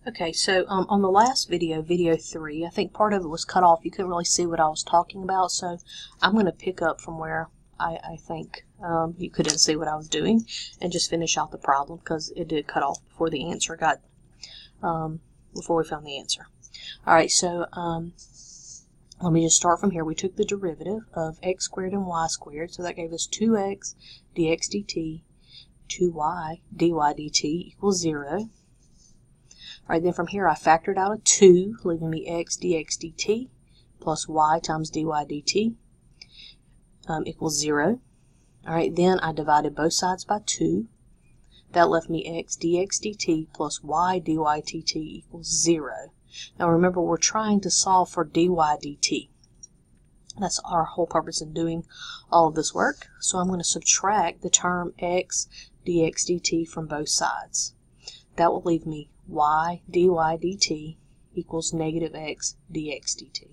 Okay, so on the last video, video 3, I think part of it was cut off. You couldn't really see what I was talking about, so I'm going to pick up from where I think you couldn't see what I was doing and just finish out the problem because it did cut off before the answer got, before we found the answer. Alright, so let me just start from here. We took the derivative of x squared and y squared, so that gave us 2x dx dt, 2y dy dt equals 0. Alright, then from here I factored out a 2, leaving me x dx dt plus y times dy dt equals 0. Alright, then I divided both sides by 2. That left me x dx dt plus y dy dt equals 0. Now remember, we're trying to solve for dy dt. That's our whole purpose in doing all of this work. So I'm going to subtract the term x dx dt from both sides. That will leave me y dy dt equals negative x dx dt.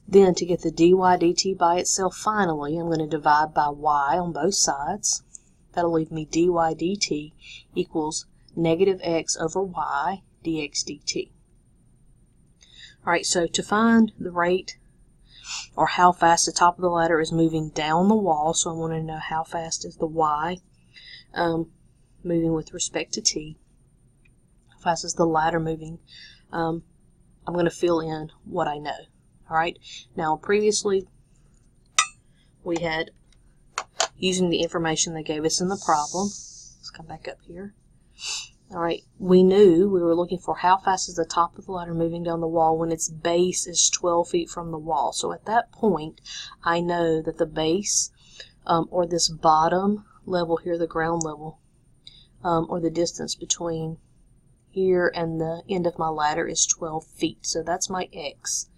Then to get the dy dt by itself finally, I'm going to divide by y on both sides. That'll leave me dy dt equals negative x over y dx dt. Alright, so to find the rate or how fast the top of the ladder is moving down the wall, so I want to know how fast is the y moving with respect to t. How fast is the ladder moving? I'm going to fill in what I know. Alright, now previously we had, using the information they gave us in the problem, let's come back up here. Alright, we knew we were looking for how fast is the top of the ladder moving down the wall when its base is 12 feet from the wall. So at that point, I know that the base, or this bottom level here, the ground level, or the distance between here and the end of my ladder is 12 feet. So that's my x.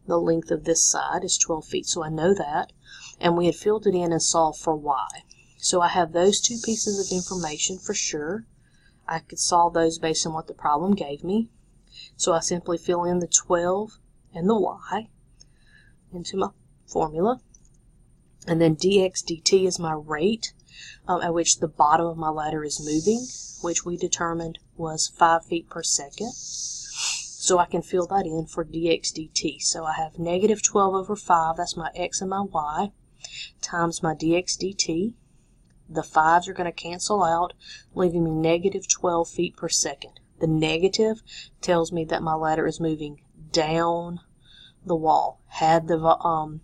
The length of this side is 12 feet, so I know that. And we had filled it in and solved for y. So I have those two pieces of information for sure. I could solve those based on what the problem gave me. So I simply fill in the 12 and the y into my formula. And then dx dt is my rate at which the bottom of my ladder is moving, which we determined was 5 feet per second. So I can fill that in for dx dt. So I have negative 12 over 5, that's my x and my y, times my dx dt. The 5's are going to cancel out, leaving me negative 12 feet per second. The negative tells me that my ladder is moving down the wall. Had the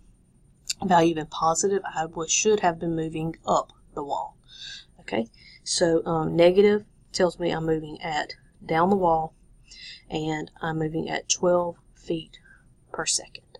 value been positive, I should have been moving up the wall. Okay, so negative tells me I'm moving down the wall, and I'm moving at 12 feet per second.